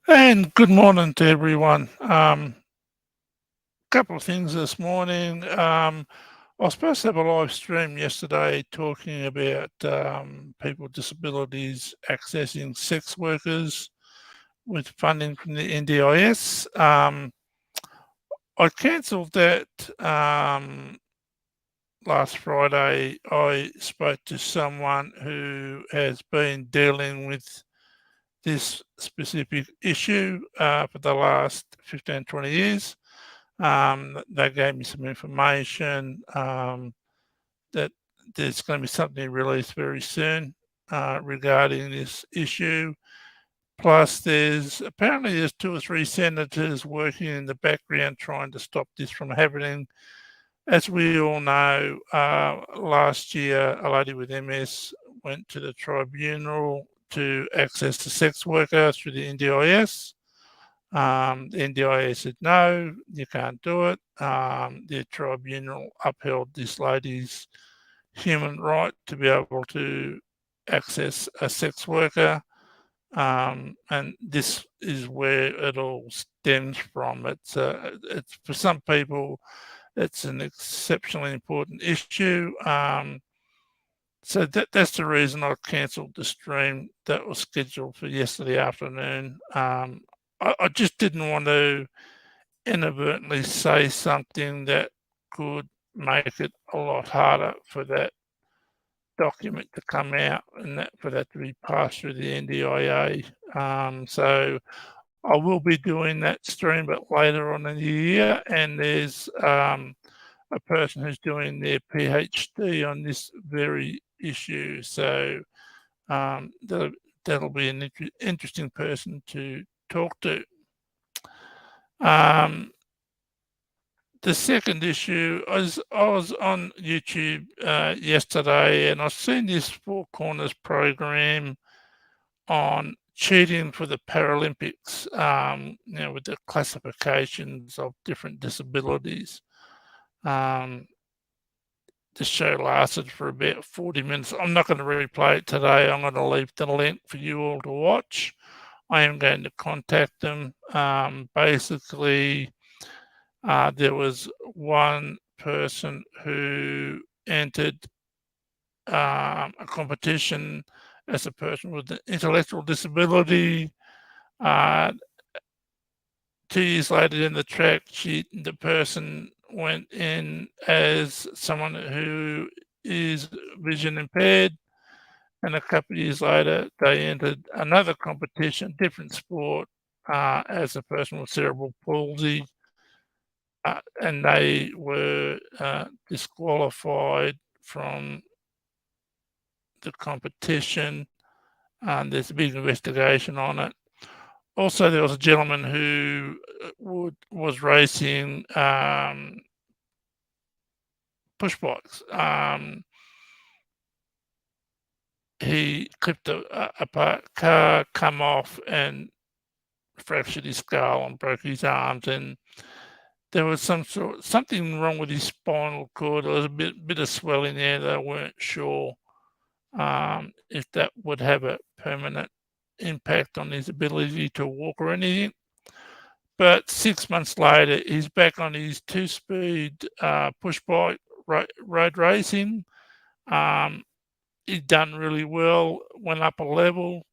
And good morning to everyone. Couple of things this morning. I was supposed to have a live stream yesterday talking about people with disabilities accessing sex workers with funding from the NDIS. I cancelled that last Friday. I spoke to someone who has been dealing with this specific issue for the last 15, 20 years. They gave me some information that there's going to be something released very soon regarding this issue. Plus, there's two or three senators working in the background trying to stop this from happening. As we all know, last year a lady with MS went to the tribunal to access a sex worker through the NDIS. The NDIS said, no, you can't do it. The tribunal upheld this lady's human right to be able to access a sex worker. And this is where it all stems from. It's for some people, it's an exceptionally important issue. So that's the reason I cancelled the stream that was scheduled for yesterday afternoon. I just didn't want to inadvertently say something that could make it a lot harder for that document to come out and for that to be passed through the NDIA. So I will be doing that stream, but later on in the year, and there's a person who's doing their PhD on this very issue. So that'll be an interesting person to talk to. The second issue is I was on YouTube yesterday and I've seen this Four Corners program on cheating for the Paralympics, with the classifications of different disabilities. Um, the show lasted for about 40 minutes. I'm not going to replay it today. I'm going to leave the link for you all to watch. I am going to contact them. Basically, there was one person who entered a competition as a person with an intellectual disability. 2 years later in the track, the person went in as someone who is vision impaired. And a couple of years later, they entered another competition, different sport, as a person with cerebral palsy. And they were disqualified from the competition. There's a big investigation on it. Also, there was a gentleman who was racing push bikes. He clipped a car, come off, and fractured his skull and broke his arms. And there was something wrong with his spinal cord. There was a bit of swelling there. They weren't sure if that would have a permanent impact on his ability to walk or anything. But 6 months later, he's back on his two-speed push bike road racing. He'd done really well, went up a level.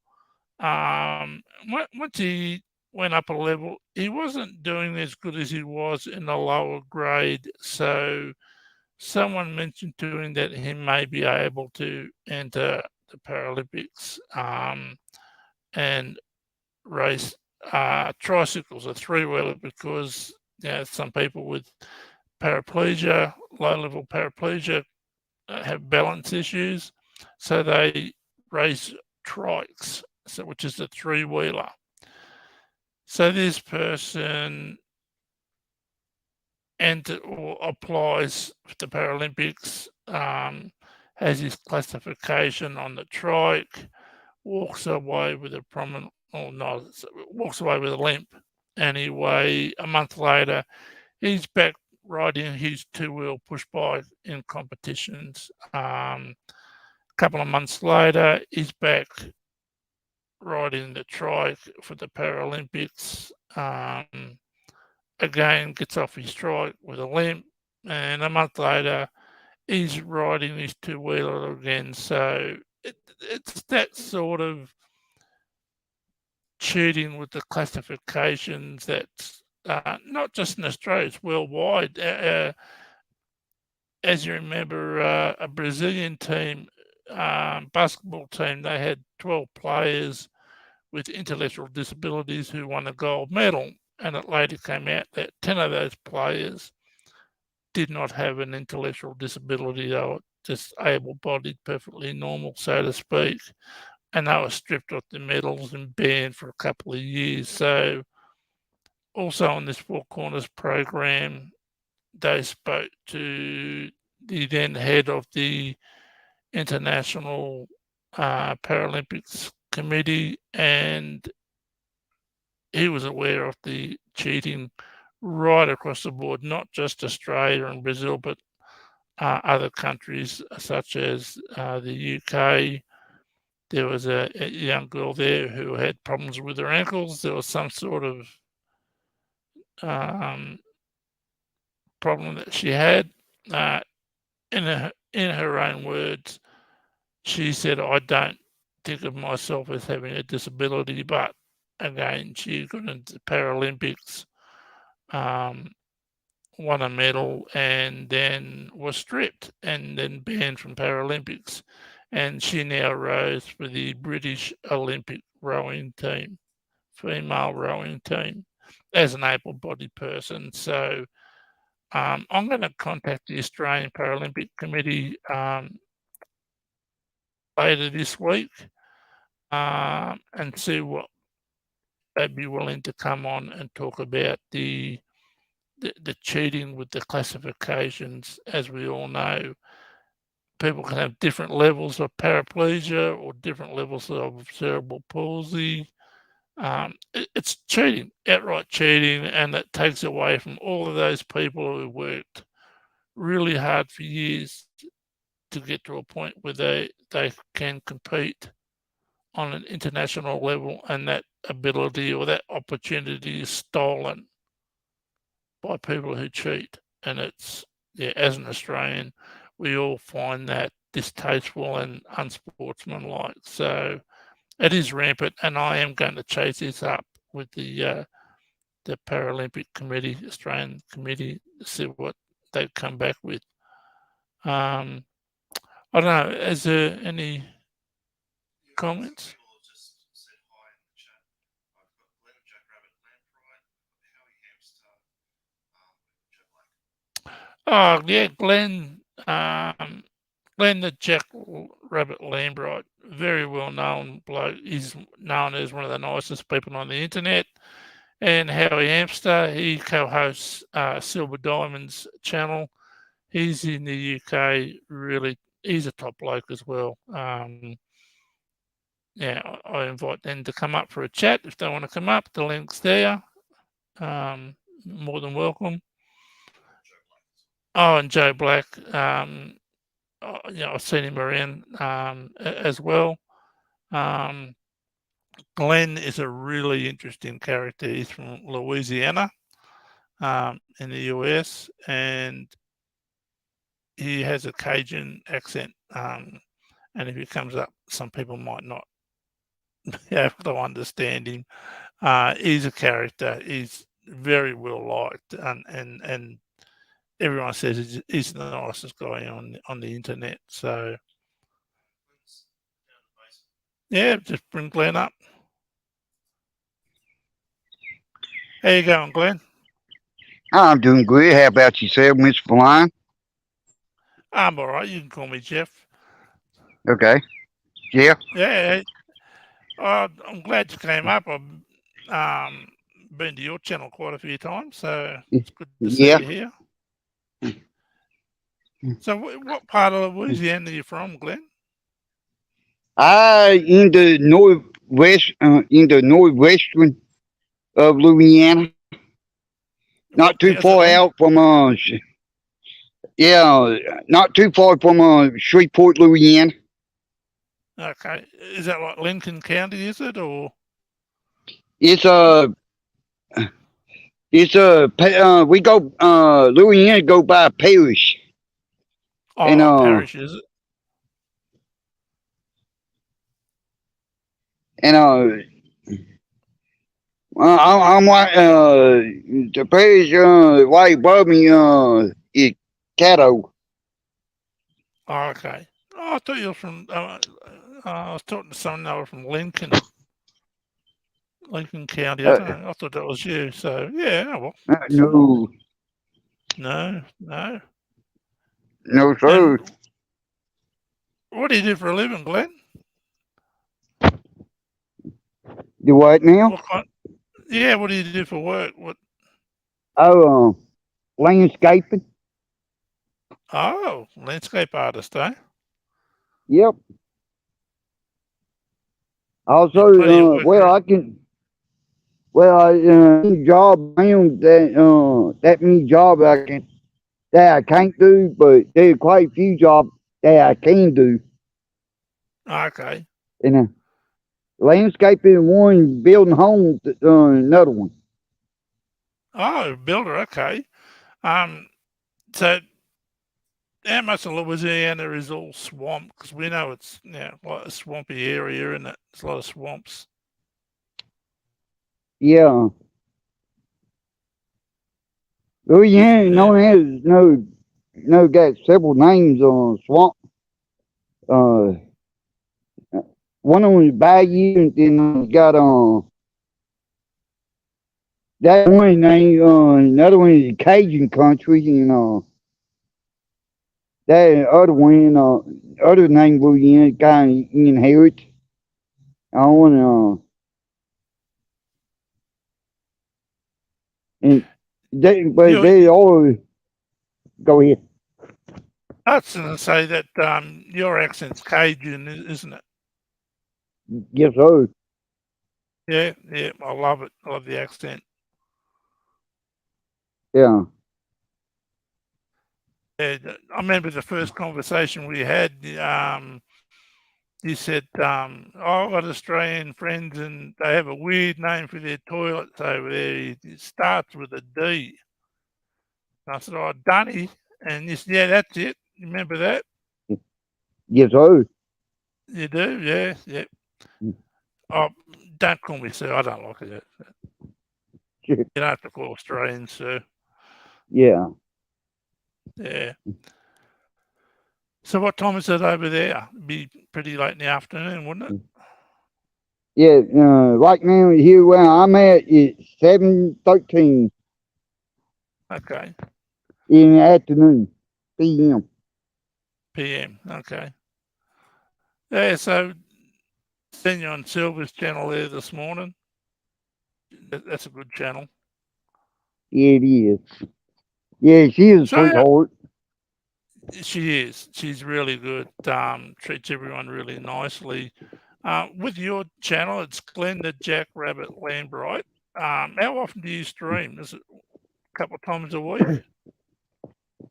Once he went up a level, he wasn't doing as good as he was in the lower grade. So someone mentioned to him that he may be able to enter the Paralympics and race tricycles, a three-wheeler, because some people with paraplegia, low-level paraplegia, have balance issues. So they race trikes, which is a three-wheeler. So this person or applies for the Paralympics, has his classification on the trike, walks away with a walks away with a limp. Anyway, a month later, he's back riding his two-wheel push bike in competitions. A couple of months later, he's back riding the trike for the Paralympics. Again, gets off his trike with a limp, and a month later, he's riding his two-wheeler again. So it's that sort of cheating with the classifications that's not just in Australia, it's worldwide. As you remember, a Brazilian team, basketball team, they had 12 players with intellectual disabilities who won a gold medal. And it later came out that 10 of those players did not have an intellectual disability. They were just able-bodied, perfectly normal, so to speak. And they were stripped of the medals and banned for a couple of years. So also on this Four Corners program, they spoke to the then head of the International Paralympics Committee, and he was aware of the cheating right across the board, not just Australia and Brazil, but other countries such as the UK. There was a young girl there who had problems with her ankles. There was some sort of problem that she had. In her own words, she said, "I don't think of myself as having a disability," but again, she got into the Paralympics, won a medal, and then was stripped and then banned from Paralympics. And she now rows for the British Olympic rowing team, female rowing team, as an able-bodied person. So I'm going to contact the Australian Paralympic Committee later this week and see what they'd be willing to come on and talk about the cheating with the classifications. As we all know, people can have different levels of paraplegia or different levels of cerebral palsy. It's cheating, outright cheating, and that takes away from all of those people who worked really hard for years to get to a point where they can compete on an international level, and that ability or that opportunity is stolen by people who cheat. And it's, as an Australian, we all find that distasteful and unsportsmanlike. So it is rampant, and I am going to chase this up with the Paralympic Committee, Australian Committee, to see what they come back with. I don't know, is there any comments? Oh, yeah, Glenn, the Jack Rabbit Lambright, very well known bloke. He's known as one of the nicest people on the internet. And Howie Hamster, he co-hosts Silver Diamond's channel. He's in the UK, really, he's a top bloke as well. Yeah, I invite them to come up for a chat if they want to come up. The link's there. More than welcome. Oh, and Joe Black, I've seen him around as well. Glenn is a really interesting character. He's from Louisiana in the US, and he has a Cajun accent. And if he comes up, some people might not be able to understand him. He's a character. He's very well liked, and everyone says he's the nicest guy on the internet. So yeah, just bring Glenn up. How you going, Glenn? I'm doing good. How about yourself, Mr. Fallon? I'm all right. You can call me Jeff. Okay. Jeff? Yeah. I'm glad you came up. I've been to your channel quite a few times, so it's good to see you here. So what part of Louisiana are you from, Glenn? In the northwestern of Louisiana. Not too far out from not too far from Shreveport, Louisiana. Okay. Is that like Lincoln County, is it? Or It's we go Louisiana go by parish, and like parish, is it? and I'm like the parish right above me is Caddo. Okay. Oh, I thought you were from. I was talking to someone that was from Lincoln County. I Uh, don't know. I thought that was you. So yeah. Well, no, no, no. no sir. And what do you do for a living, Glenn? Do what now? What kind? Yeah. What do you do for work? What? Oh, landscaping. Oh, landscape artist, eh? Yep. Yeah, plenty of Also, work around. any job around that many jobs that I can't do, but there are quite a few jobs that I can do. Okay. And landscaping one, building homes another one. Oh, builder. Okay. So how much of Louisiana is all swamp? Because we know it's like a swampy area, and it's a lot of swamps. Yeah. Louisiana Yeah. no got several names on swamp. Uh, one of them is Bayou, and then got that one name. Another one is Cajun country, and that other one, other name Louisiana kind of inherit. I want and but You, they all go ahead. I was going to say that your accent's Cajun, isn't it? Yes, sir. Yeah, yeah. I love it. I love the accent. Yeah. Yeah, I remember the first conversation we had. You said, I've got Australian friends and they have a weird name for their toilets over there. It starts with a D. And I said, oh, Dunny. And you said, yeah, that's it. You remember that? Yes, sir. You do? Yeah, yeah. Oh, don't call me sir. I don't like it. You don't have to call Australians sir. Yeah. Yeah. So what time is it over there? Be pretty late in the afternoon, wouldn't it? Yeah. Right now here where I'm at, it's 7:13 Okay. in the afternoon, p.m. PM. Okay. Yeah, so seen you on Silver's channel there this morning. That's a good channel. It is. Yeah, she is a So yeah, sweetheart. she is. She's really good. Treats everyone really nicely. With your channel, it's Glenn the Jackrabbit Lambright. How often do you stream? Is it a couple of times a week?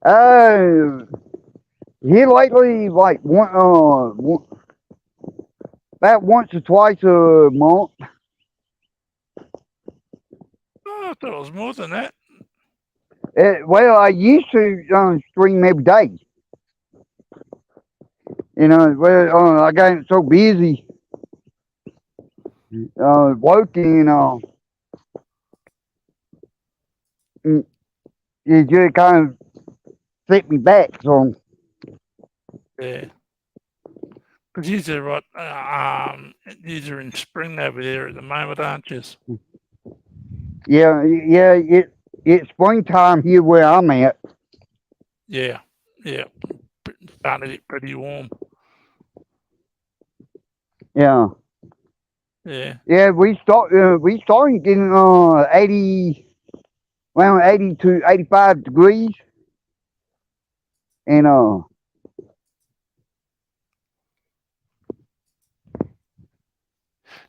Uh, here lately, like about once or twice a month. Oh, I thought it was more than that. Well, I used to stream every day. I got so busy working, it just kind of set me back. So Yeah. Because these are what these are in spring over there at the moment, aren't you? yeah, it's springtime here where I'm at. Yeah, yeah. Starting to get pretty warm. Yeah, Yeah. we started getting 80, around 80 to 85 degrees, and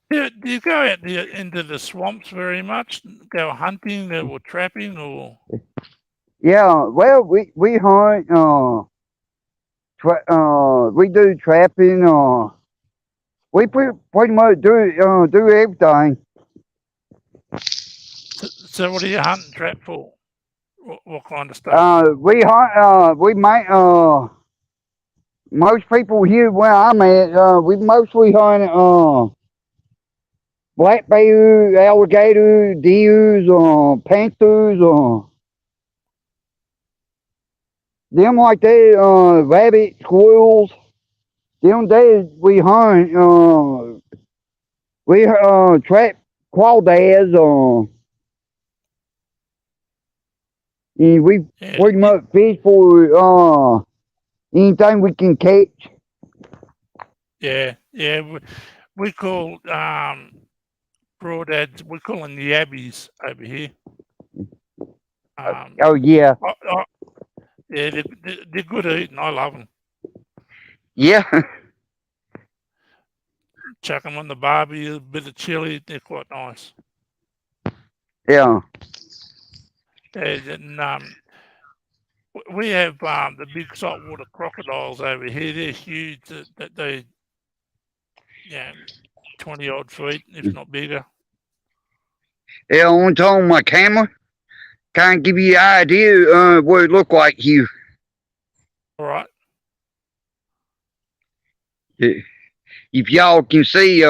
Do you go out into the swamps very much? Go hunting or trapping or? yeah, well we hunt, we do trapping, We pretty much do everything. So what do you hunt and trap for? What kind of stuff? We hunt. We might. Most people here where I'm at, we mostly hunt black bear, alligator, deers, panthers, them like that. Rabbit, squirrels. Them days we hunt. We trap crawdads. And we Yeah, pretty much fish for anything we can catch. yeah. We call crawdads. We call them yabbies over here. Oh yeah, Yeah, they're good eating. I love them. yeah, Chuck them on the barbie, a bit of chili. They're quite nice. yeah. And we have the big saltwater crocodiles over here. They're huge. That they, 20 odd feet, if not bigger. Yeah, on top of my camera, kind of give you an idea what it look like here. All right. If y'all can see,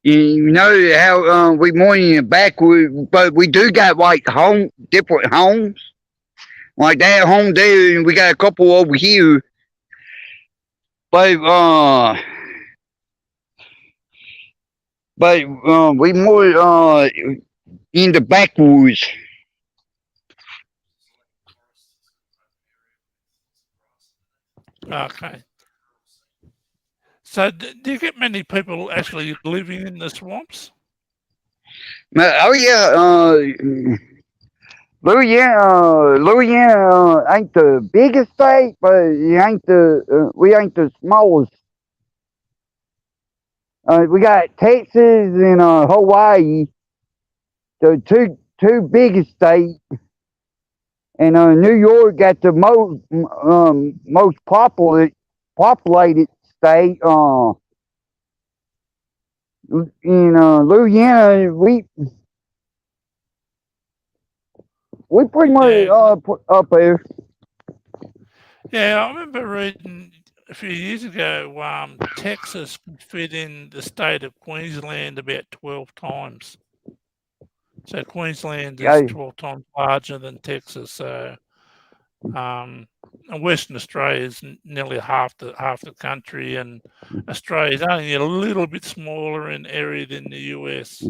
you know how we more in the backwood, but we do got like different homes, like that home there, and we got a couple over here. But we more in the backwoods. Okay. So do you get many people actually living in the swamps? Oh yeah, Louisiana ain't the biggest state, but it ain't we ain't the smallest. We got Texas and Hawaii, the two biggest states, and New York got the most populated state. In Louisiana, we pretty much up there. Yeah, I remember reading a few years ago, Texas could fit in the state of Queensland about 12 times. So Queensland is 12 times larger than Texas. So and Western Australia is nearly half the country, and Australia is only a little bit smaller in area than the US.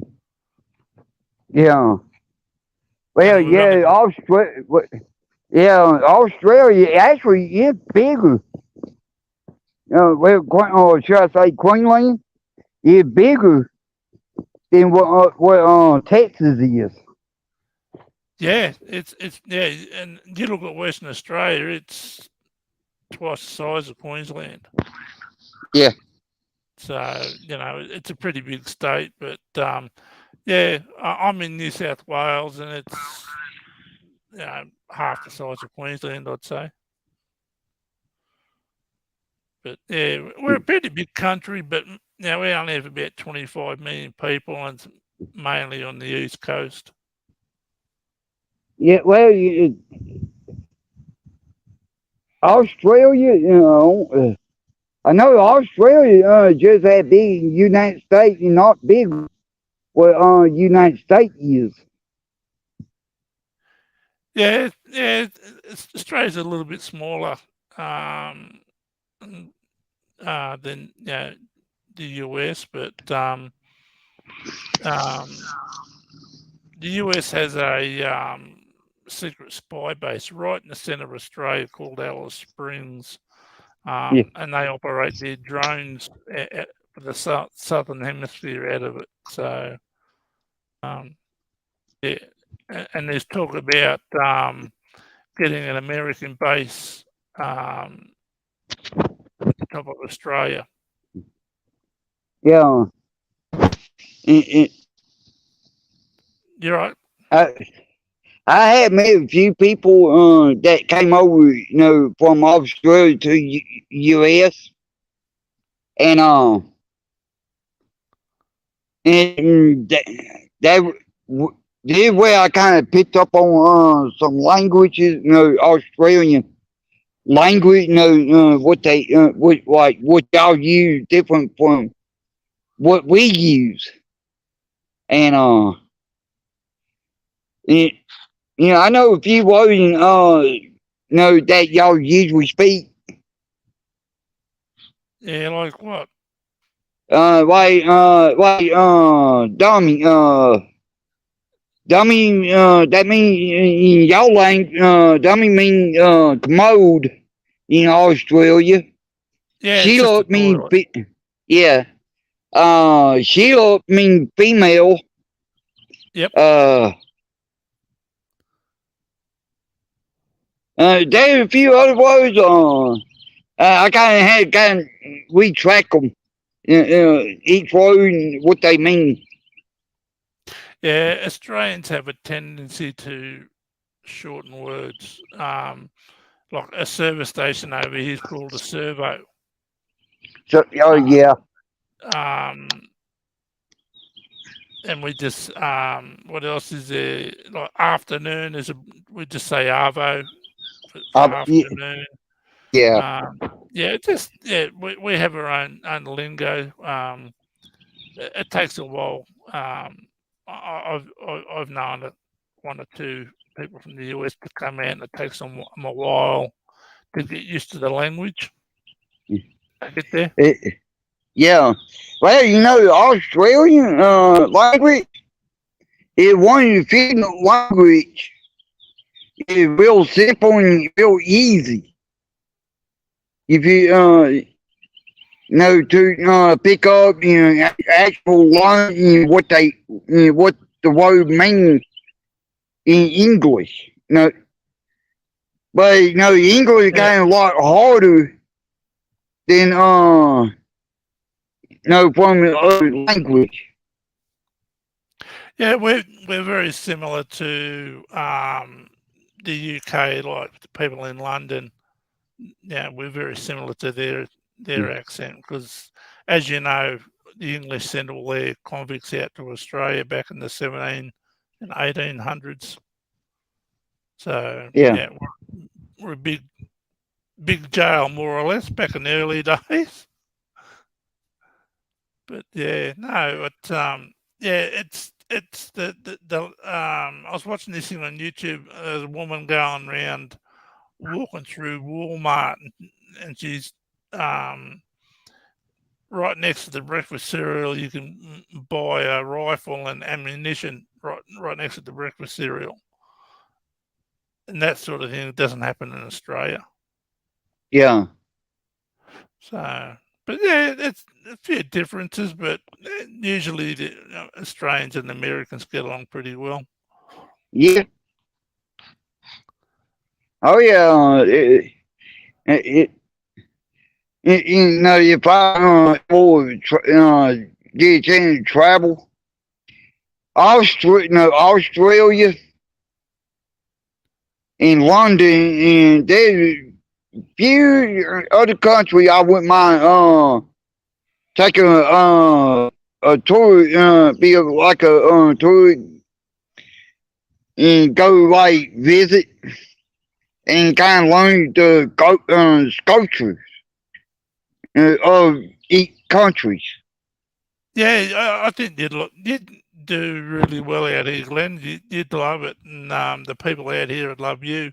Yeah. Well, yeah, Australia actually is bigger. Should I say Queensland is bigger than what Texas is. Yeah, it's and you look at Western Australia, it's twice the size of Queensland. Yeah. So it's a pretty big state, but yeah, I'm in New South Wales, and it's half the size of Queensland, I'd say. But yeah, we're a pretty big country, but we only have about 25 million people, and it's mainly on the east coast. Yeah, well, Australia, I know Australia just as big as United States and not big what United States is. Yeah, Australia's a little bit smaller than the US, but the US has a secret spy base right in the centre of Australia called Alice Springs, and they operate their drones for the southern hemisphere out of it. So, yeah, and there's talk about getting an American base at the top of Australia. Yeah. You're right. I had met a few people that came over, from Australia to US. and that this where I kind of picked up on some languages, Australian language, what they what y'all use different from what we use, and it, I know a few words, that y'all usually speak. Yeah, like what? Dummy, dummy, that mean in y'all language, dummy mean commode in Australia. Yeah, it's just a Sheila mean, toilet. yeah. Sheila mean female. Yep. Uh, there's a few other words. I kind of retrack them. Each word and what they mean. Yeah, Australians have a tendency to shorten words. Like a service station over here is called a servo. So, oh Uh, yeah, um, and we just what else is there? Like afternoon is we just say arvo for afternoon. yeah, Yeah, we have our own lingo. It takes a while. I've known that one or two people from the US to come out, and it takes them a while to get used to the language. Get there. yeah. Well, Australian language is one of the few language is real simple and real easy. If you to pick up actual learn what what the word means in English. But English is Yeah, kind of a lot harder than from the other language. yeah, we're very similar to the UK, like the people in London. Yeah, we're very similar to their accent because, as you know, the English sent all their convicts out to Australia back in the 17 and 1800s. So Yeah, yeah, we're a big jail more or less back in the early days. But yeah, no, yeah, it's the I was watching this thing on YouTube. There's a woman going around walking through Walmart, and she's right next to the breakfast cereal. You can buy a rifle and ammunition right next to the breakfast cereal, and that sort of thing doesn't happen in Australia. yeah, So, but yeah, it's a few differences, but usually the Australians and Americans get along pretty well. yeah. Oh yeah. It, if I get a chance to travel, Australia and London, and there's few other countries I wouldn't mind taking a tour, be like a tour and go like visit and kind of learn the cultures of each countries. Yeah, I think you'd do really well out here, Glenn. You'd love it, and the people out here would love you.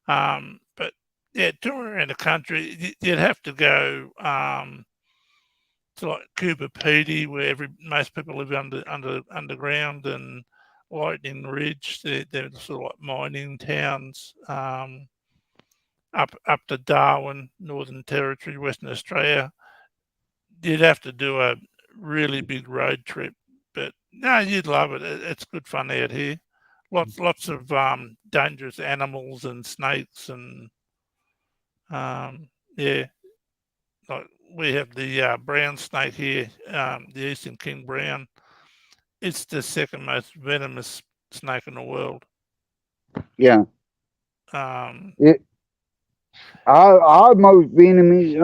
But yeah, touring around the country, you'd have to go to like Cooper Pedy, where most people live underground, and Lightning Ridge. They're sort of like mining towns. Up to Darwin, Northern Territory, Western Australia. You'd have to do a really big road trip, but no, you'd love it. It's good fun out here. Lots of dangerous animals and snakes, and yeah, like we have the brown snake here, the Eastern King Brown. It's the second most venomous snake in the world. Yeah. Um, It, our most venomous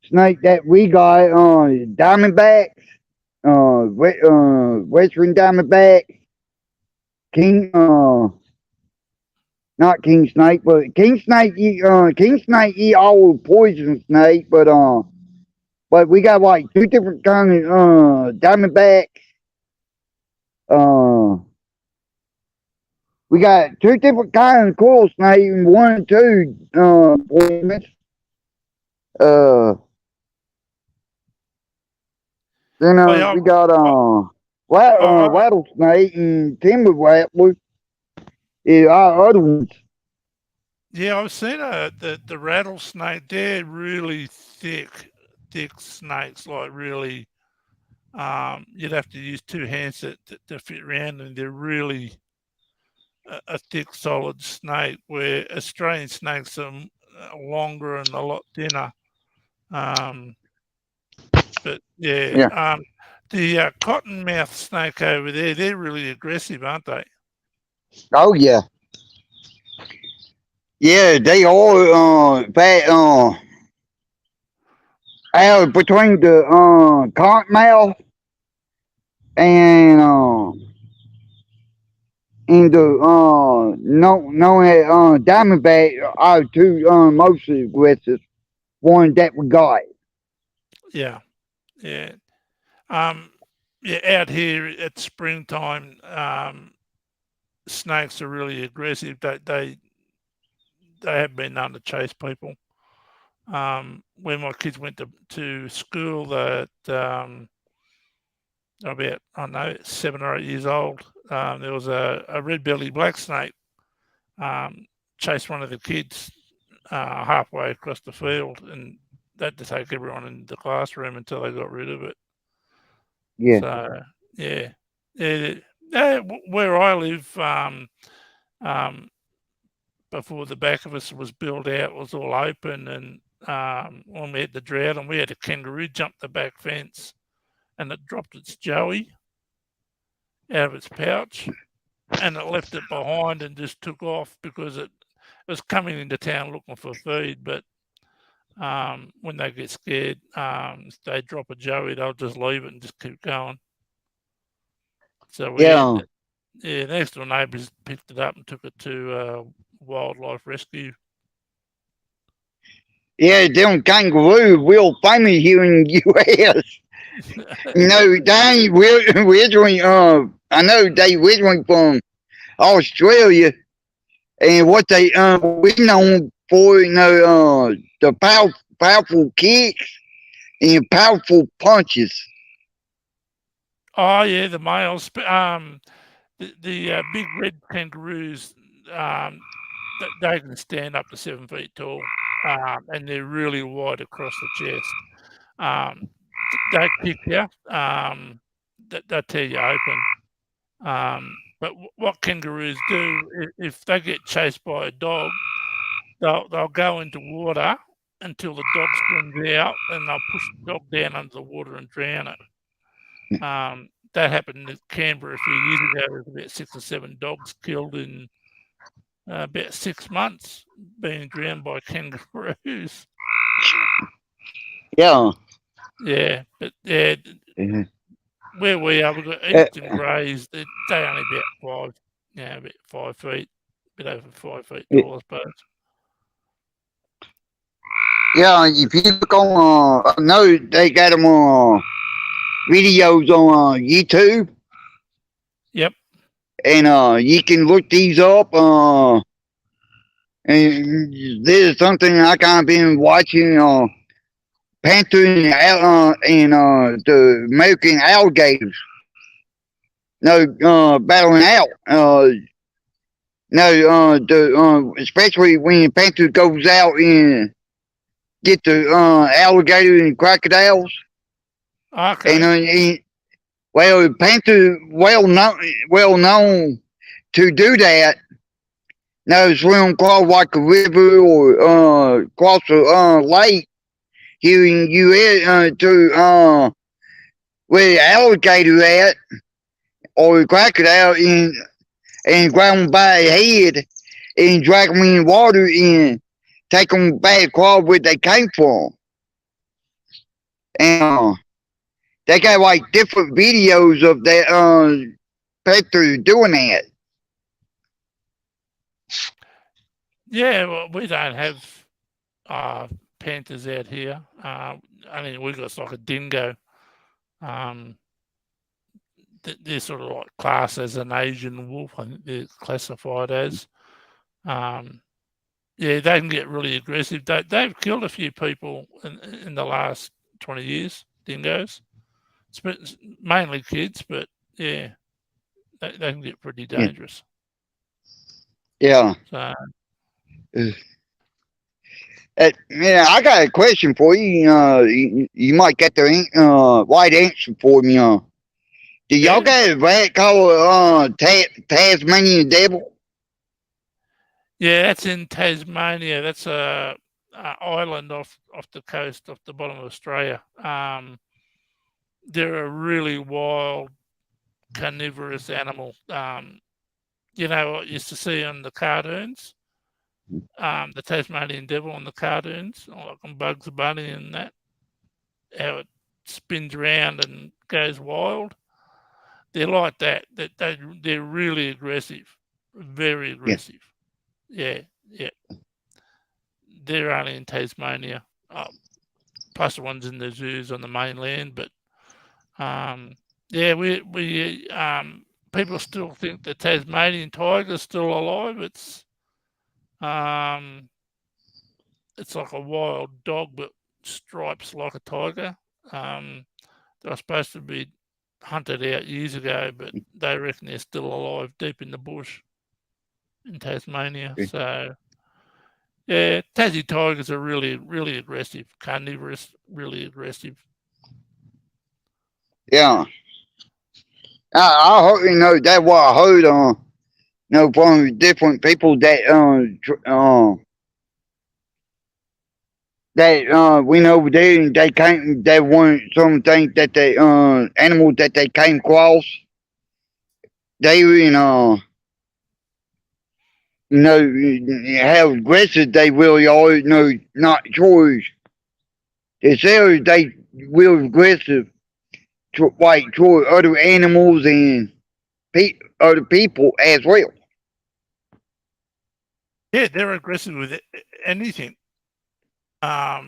snake that we got, diamondbacks, western diamondback, king, not king snake, but king snake, king snake eat all poison snake, but we got like two different kinds of, diamondbacks, we got two different kinds of coral snake, and one and two, poisonous. Uh, then Oh, yeah, we got I, rattlesnake and timber rattler. Yeah, our other ones. yeah, I've seen the rattlesnake. They're really thick snakes. Like really, you'd have to use two hands to fit around, and they're really a thick, solid snake. Where Australian snakes are longer and a lot thinner. Um, but yeah, Yeah. the cottonmouth snake over there, they're really aggressive, aren't they? Oh yeah. Yeah, they are. Out between the cottonmouth and the diamondback are two most aggressive ones that we got. Yeah, yeah. Yeah, out here at springtime, snakes are really aggressive. They have been known to chase people. When my kids went to school, that about I don't know 7 or 8 years old, there was a red-bellied black snake chased one of the kids halfway across the field, and they had to take everyone in the classroom until they got rid of it. Yeah. So yeah, yeah. Where I live, before the back of us was built out, was all open, and when we had the drought, and we had a kangaroo jump the back fence, and it dropped its joey out of its pouch, and it left it behind and just took off because it was coming into town looking for feed. But when they get scared, they drop a joey, they'll just leave it and just keep going. So Yeah. next door neighbours picked it up and took it to wildlife rescue. Yeah, them kangaroos real famous here in the US. They originally I know they originally from Australia, and what they we known for, the powerful kicks and powerful punches. Oh yeah, the males. The big red kangaroos, they can stand up to 7 feet tall, and they're really wide across the chest. They kick you. They tear you open. But what kangaroos do, if they get chased by a dog, they'll go into water until the dog swims out, and they'll push the dog down under the water and drown it. That happened in Canberra a few years ago. There was about 6 or 7 dogs killed in about 6 months being drowned by kangaroos. Yeah. Yeah, but yeah, Mhm. where we are, we've got Eastern Greys. They only about 5 feet, a bit over 5 feet tall, I suppose. Yeah, if you look on, I know they got them videos on YouTube. Yep. And you can look these up. And this is something I kind of been watching. Panther and the American alligators. No, battling out. Especially when Panther goes out and get the alligator and crocodiles. Okay. And Panther well known to do that. No, swim across like a river or across a lake here in U.S. To where the alligator at or the crocodile and grab them by the head and drag them in the water and take them back across where they came from. and they got like different videos of that pictures doing that. Yeah, well, we don't have panthers out here. I mean, we've got like a dingo. They're sort of like classed as an Asian wolf. I think they're classified as. Yeah, they can get really aggressive. They've killed a few people in the last 20 years, dingoes. It's mainly kids, but yeah, they can get pretty Yeah. dangerous. Yeah. So, Yeah, I got a question for you. You might get the right answer for me. Do y'all yeah, got a rat called Tasmanian devil? yeah, that's in Tasmania. That's a island off the coast, off the bottom of Australia. They're a really wild, carnivorous animal. You know what you used to see on the cartoons? The Tasmanian devil on the cartoons, like on Bugs Bunny and that, how it spins around and goes wild. They're like that. They're really aggressive, very Yeah. aggressive. Yeah, yeah. They're only in Tasmania, plus the ones in the zoos on the mainland. But yeah, we people still think the Tasmanian tiger's still alive. It's like a wild dog, but stripes like a tiger. They were supposed to be hunted out years ago, but they reckon they're still alive deep in the bush in Tasmania. So, yeah, Tassie tigers are really, really aggressive, carnivorous, really aggressive. Yeah. I heard, that's what I heard, from different people that went over there and they weren't some things that the animals that they came across, they were how aggressive they really are, not towards themselves, they real aggressive like toward other animals and other people as well. Yeah, they're aggressive with anything. Yeah,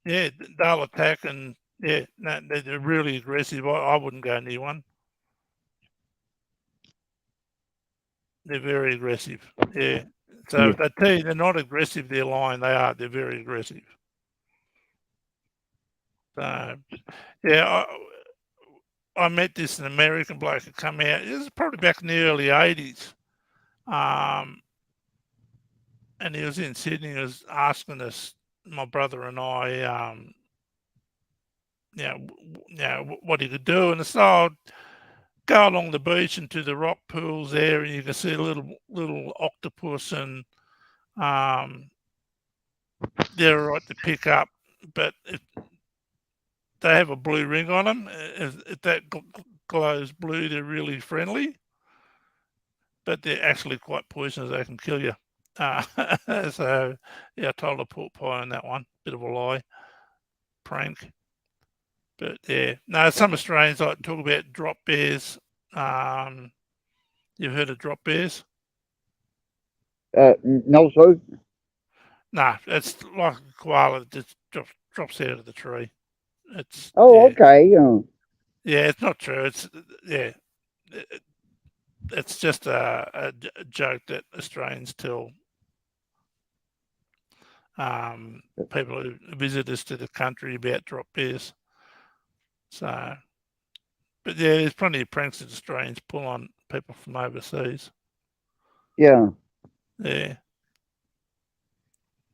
Yeah, they'll attack and yeah, no, they're really aggressive. I wouldn't go near one. They're very aggressive. Yeah. So yeah, if they tell you they're not aggressive, they're lying. They are. They're very aggressive. So yeah, I met this an American bloke who come out. This is probably back in the early '80s, and he was in Sydney. He was asking us, my brother and I, what he could do, and so I'd go along the beach and to the rock pools there, and you can see a little octopus, and they're right to pick up, but if they have a blue ring on them, if that glows blue, they're really friendly, but they're actually quite poisonous. They can kill you. So yeah, I told a pork pie on that one. Bit of a lie, prank. But yeah, no, some Australians like to talk about drop bears. You've heard of drop bears? no, sir. No, it's like a koala that just drops out of the tree. It's Oh, yeah, okay. yeah. It's not true. It's yeah. It's just a joke that Australians tell people who visitors to the country about drop bears. So, but yeah, there's plenty of pranks that Australians pull on people from overseas. Yeah. Yeah.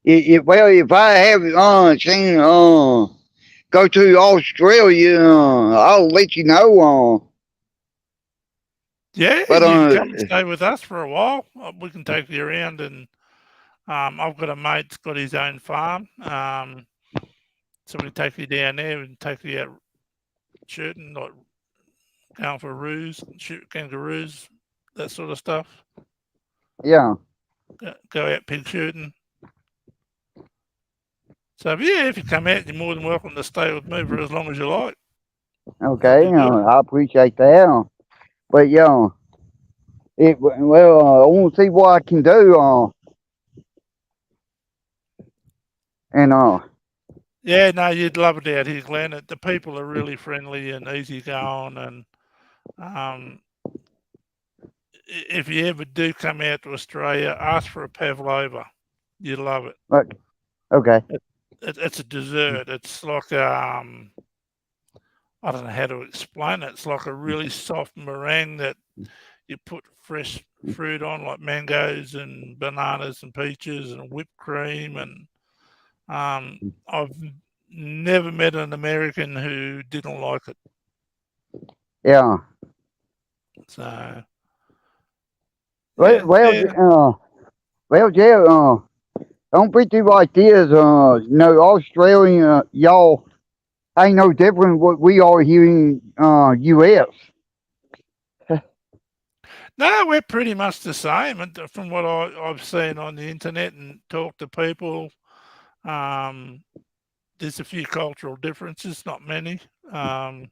Well, if I have seen go to Australia, I'll let you know. Yeah, But you can come and stay with us for a while. We can take you around, and I've got a mate that's got his own farm. So we can take you down there and take you out shooting, like going for roos, shoot kangaroos, that sort of stuff. yeah, Go out pig shooting. So if you come out, you're more than welcome to stay with me for as long as you like. Okay, That'd be good. I appreciate that. But I want to see what I can do. And Yeah, no, you'd love it out here, Glenn. The people are really friendly and easygoing, and if you ever do come out to Australia, ask for a pavlova. You'd love it. okay, It's a dessert. It's like I don't know how to explain it. It's like a really soft meringue that you put fresh fruit on, like mangoes and bananas and peaches and whipped cream. And I've never met an American who didn't like it. yeah. So Yeah. Don't be too like this. Australian, y'all ain't no different what we are here in U.S. no, we're pretty much the same. And from what I've seen on the internet and talked to people, there's a few cultural differences, not many. But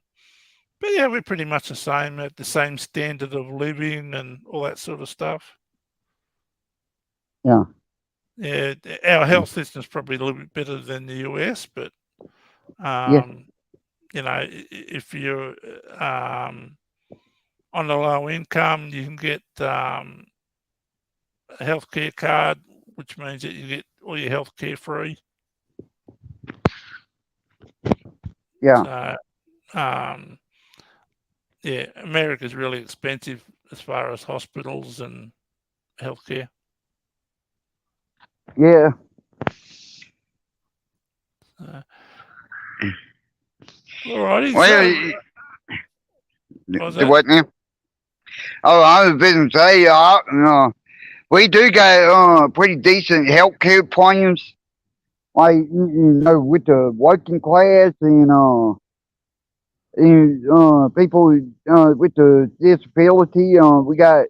yeah, we're pretty much the same, at the same standard of living and all that sort of stuff. Yeah. Yeah, our health system's probably a little bit better than the US, but Yeah. if you're on a low income, you can get a healthcare card, which means that you get all your healthcare free. Yeah. So, America's really expensive as far as hospitals and healthcare. Yeah. Alrighty. Well, What was do that? what now? Oh, I was going to say, we do got pretty decent healthcare plans, like with the working class and people with the disability. We got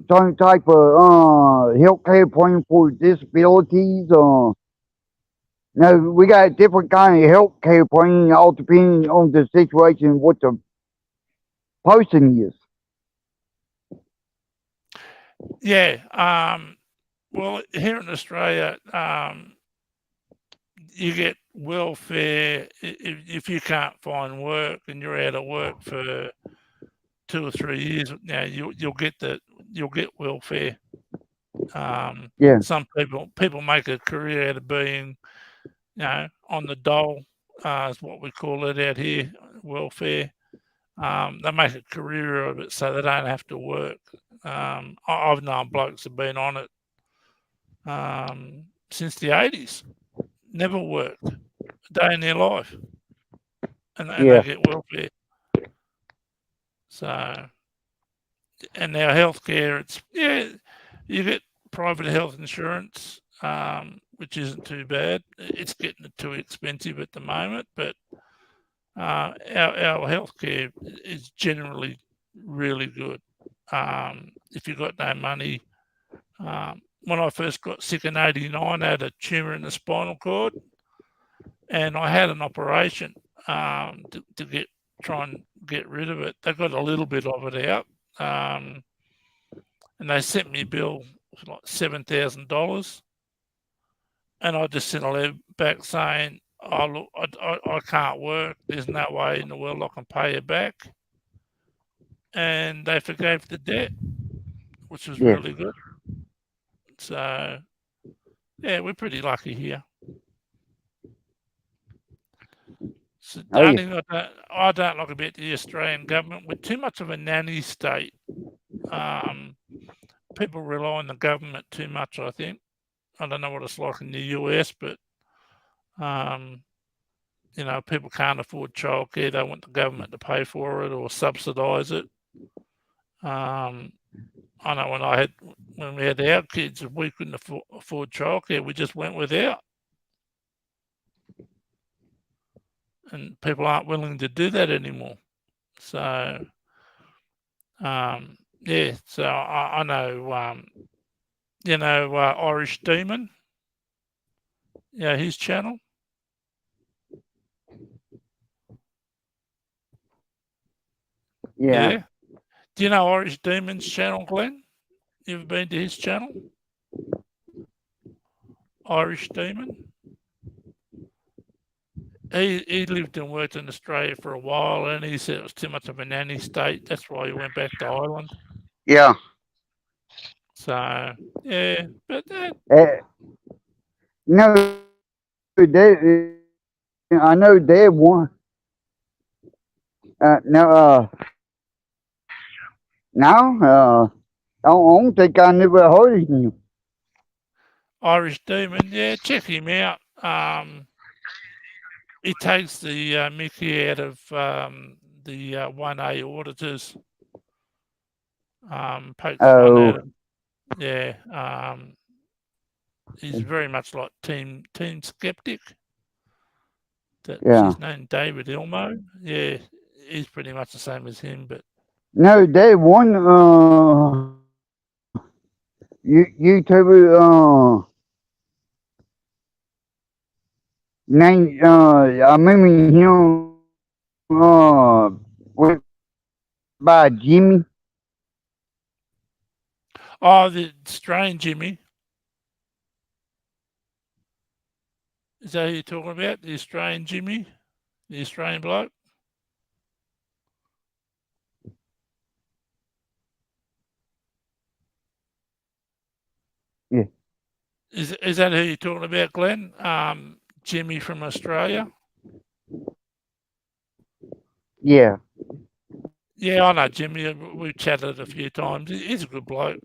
some type of healthcare plan for disabilities. No, we got different kind of healthcare plan, all depending on the situation, what the person is. Yeah. Well, here in Australia, you get welfare if you can't find work and you're out of work for 2 or 3 years. Now you'll get welfare. Yeah. Some people make a career out of being, on the dole, is what we call it out here, welfare. They make a career of it so they don't have to work. I've known blokes have been on it since the 80s, never worked a day in their life, and Yeah. they get welfare. So, and our healthcare, you get private health insurance, which isn't too bad. It's getting too expensive at the moment, but our healthcare is generally really good. If you've got no money, when I first got sick in '89, I had a tumour in the spinal cord, and I had an operation to try and get rid of it. They got a little bit of it out, and they sent me a bill for like $7,000, and I just sent a letter back saying, "Oh look, I can't work. There's no way in the world I can pay you back," and they forgave the debt, which was Yeah. really good. So yeah, we're pretty lucky here. So the Oh, only yeah. thing I don't like about the Australian government, we're too much of a nanny state. People rely on the government too much, I think. I don't know what it's like in the US, but people can't afford childcare. They want the government to pay for it or subsidise it. I know when we had our kids, if we couldn't afford childcare, we just went without. And people aren't willing to do that anymore. So, So I know, Irish Demon. Yeah, his channel. Yeah. Do you know Irish Demon's channel, Glenn? You ever been to his channel? Irish Demon. He lived and worked in Australia for a while, and he said it was too much of a nanny state. That's why he went back to Ireland. Yeah. So yeah, but No, they, I know they won. No, no, I don't think I never heard of him. Irish Demon, yeah, check him out. He takes the Mickey out of the 1A auditors. Pokes fun at Oh, him. Yeah. He's very much like Team Skeptic. That's yeah. his name, David Ilmo. Yeah, he's pretty much the same as him, but No, they won. YouTuber. Name. I remember him. Went by Jimmy. the Australian Jimmy. Is that who you're talking about? The Australian Jimmy? The Australian bloke? Yeah. Is that who you're talking about, Glenn? Jimmy from Australia? Yeah. Yeah, I know Jimmy. We've chatted a few times. He's a good bloke.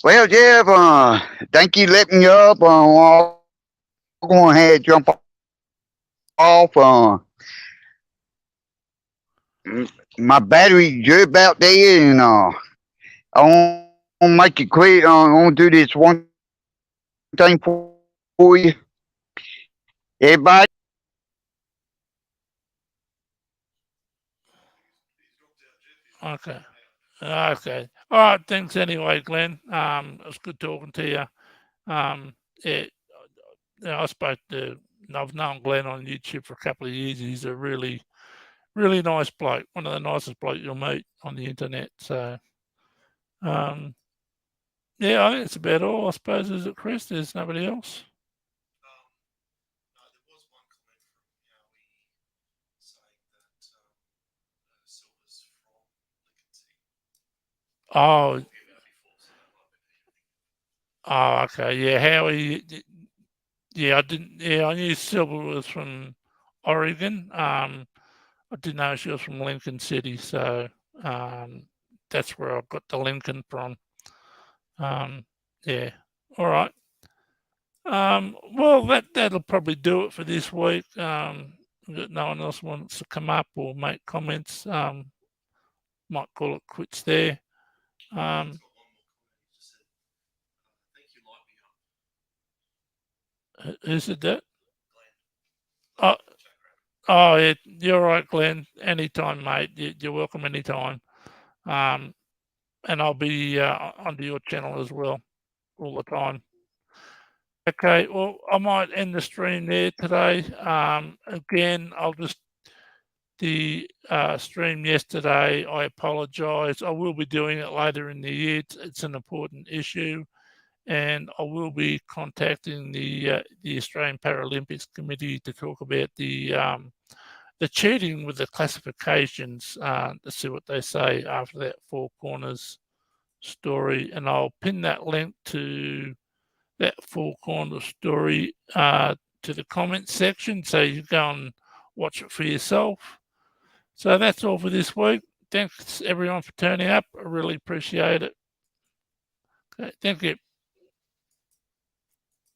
Well, Jeff, thank you letting me up. I'm going to have to jump off. My battery just about dead, and I want to make it quick. I want to do this one thing for you. Everybody. Okay. Okay. All right. Thanks anyway, Glenn. It was good talking to you. Yeah, I've known Glenn on YouTube for a couple of years. He's a really, really nice bloke. One of the nicest blokes you'll meet on the internet. So, yeah, I think that's about all. I suppose, is it, Chris? There's nobody else. Oh, okay. Yeah, Howie. Yeah, I didn't. Yeah, I knew Silver was from Oregon. I didn't know she was from Lincoln City, so that's where I got the Lincoln from. Yeah. All right. Well, that'll probably do it for this week. If no one else wants to come up or make comments, might call it quits there. Who said that? Oh, oh, yeah, you're right, Glenn. Anytime, mate. You're welcome anytime. And I'll be onto your channel as well all the time. Okay, well, I might end the stream there today. Again, the stream yesterday, I apologise. I will be doing it later in the year. It's an important issue, and I will be contacting the Australian Paralympics Committee to talk about the cheating with the classifications, to see what they say after that Four Corners story, and I'll pin that link to that Four Corners story to the comment section, so you go and watch it for yourself. So that's all for this week. Thanks everyone for turning up. I really appreciate it. Okay, thank you.